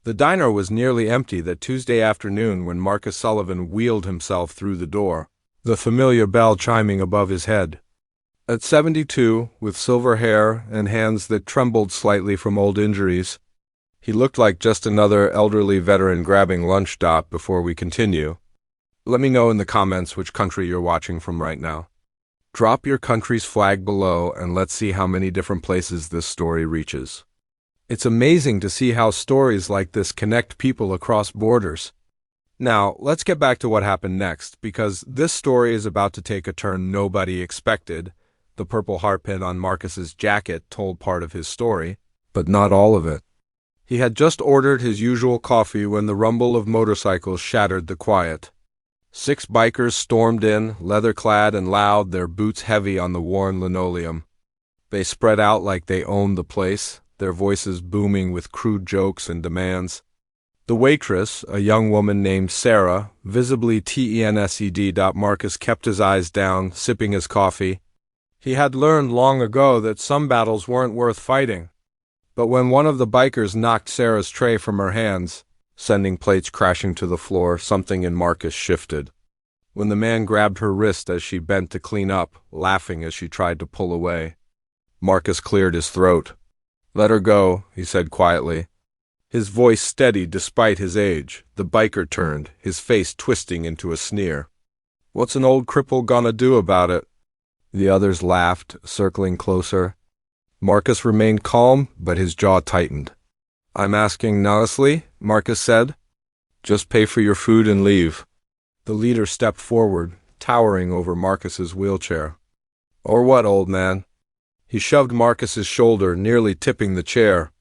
The diner was nearly empty that Tuesday afternoon when Marcus Sullivan wheeled himself through the door, the familiar bell chiming above his head. At 72, with silver hair and hands that trembled slightly from old injuries, he looked like just another elderly veteran grabbing lunch. Before we continue, let me know in the comments which country you're watching from right now. Drop your country's flag below and let's see how many different places this story reaches. It's amazing to see how stories like this connect people across borders. Now, let's get back to what happened next, because this story is about to take a turn nobody expected. The purple heart pin on Marcus's jacket told part of his story, but not all of it. He had just ordered his usual coffee when the rumble of motorcycles shattered the quiet. 6 bikers stormed in, leather-clad and loud, their boots heavy on the worn linoleum. They spread out like they owned the place, their voices booming with crude jokes and demands. The waitress, a young woman named Sarah, visibly tensed. Marcus kept his eyes down, sipping his coffee. He had learned long ago that some battles weren't worth fighting. But when one of the bikers knocked Sarah's tray from her hands, sending plates crashing to the floor, something in Marcus shifted. When the man grabbed her wrist as she bent to clean up, laughing as she tried to pull away, Marcus cleared his throat. "Let her go," he said quietly. His voice steady despite his age. The biker turned, his face twisting into a sneer. "What's an old cripple gonna do about it?" The others laughed, circling closer. Marcus remained calm, but his jaw tightened. "I'm asking nicely," Marcus said. "Just pay for your food and leave." The leader stepped forward, towering over Marcus's wheelchair. "Or what, old man?" He shoved Marcus's shoulder, nearly tipping the chair.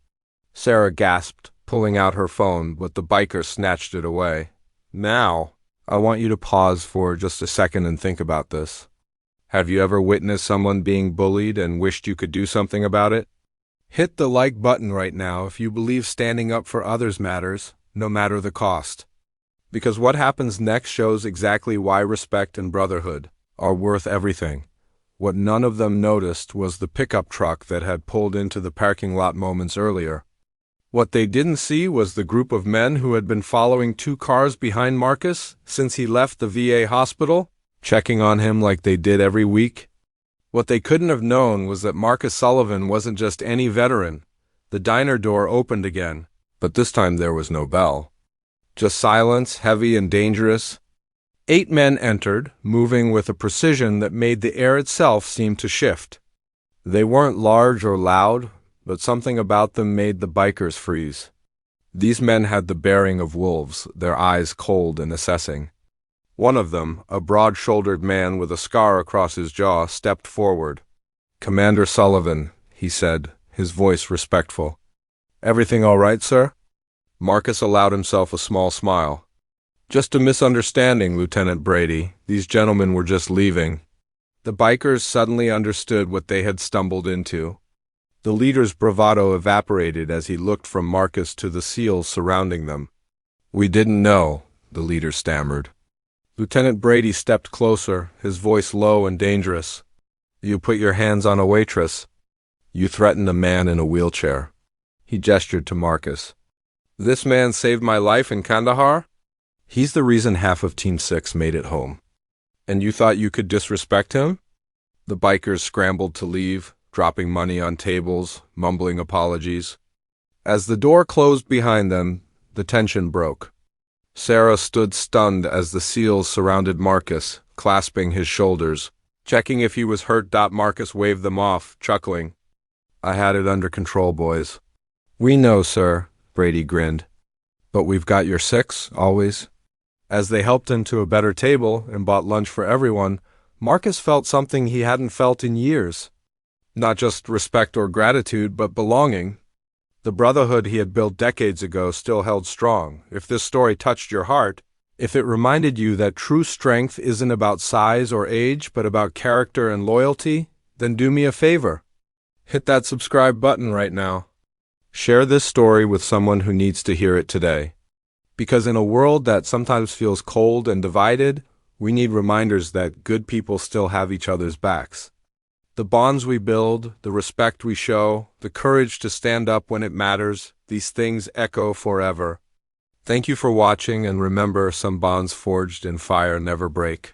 Sarah gasped, pulling out her phone, but the biker snatched it away. "Now, I want you to pause for just a second and think about this. Have you ever witnessed someone being bullied and wished you could do something about it? Hit the like button right now if you believe standing up for others matters, no matter the cost. Because what happens next shows exactly why respect and brotherhood are worth everything. What none of them noticed was the pickup truck that had pulled into the parking lot moments earlier. What they didn't see was the group of men who had been following 2 cars behind Marcus since he left the VA hospital, checking on him like they did every week. What they couldn't have known was that Marcus Sullivan wasn't just any veteran. The diner door opened again, but this time there was no bell. Just silence, heavy and dangerous. 8 men entered, moving with a precision that made the air itself seem to shift. They weren't large or loud, but something about them made the bikers freeze. These men had the bearing of wolves, their eyes cold and assessing. One of them, a broad-shouldered man with a scar across his jaw, stepped forward. "Commander Sullivan," he said, his voice respectful. "Everything all right, sir?" Marcus allowed himself a small smile. "Just a misunderstanding, Lieutenant Brady. These gentlemen were just leaving." The bikers suddenly understood what they had stumbled into. The leader's bravado evaporated as he looked from Marcus to the SEALs surrounding them. "We didn't know," the leader stammered. Lieutenant Brady stepped closer, his voice low and dangerous. "You put your hands on a waitress. You threatened a man in a wheelchair." He gestured to Marcus. "This man saved my life in Kandahar? He's the reason half of Team 6 made it home. And you thought you could disrespect him?" The bikers scrambled to leave, dropping money on tables, mumbling apologies. As the door closed behind them, the tension broke. Sarah stood stunned as the SEALs surrounded Marcus, clasping his shoulders, checking if he was hurt. Marcus waved them off, chuckling. "I had it under control, boys." "We know, sir," Brady grinned. "But we've got your 6, always." As they helped him to a better table and bought lunch for everyone, Marcus felt something he hadn't felt in years. Not just respect or gratitude, but belonging. The brotherhood he had built decades ago still held strong. If this story touched your heart, if it reminded you that true strength isn't about size or age, but about character and loyalty, then do me a favor. Hit that subscribe button right now. Share this story with someone who needs to hear it today. Because in a world that sometimes feels cold and divided, we need reminders that good people still have each other's backs. The bonds we build, the respect we show, the courage to stand up when it matters, these things echo forever. Thank you for watching, and remember, some bonds forged in fire never break.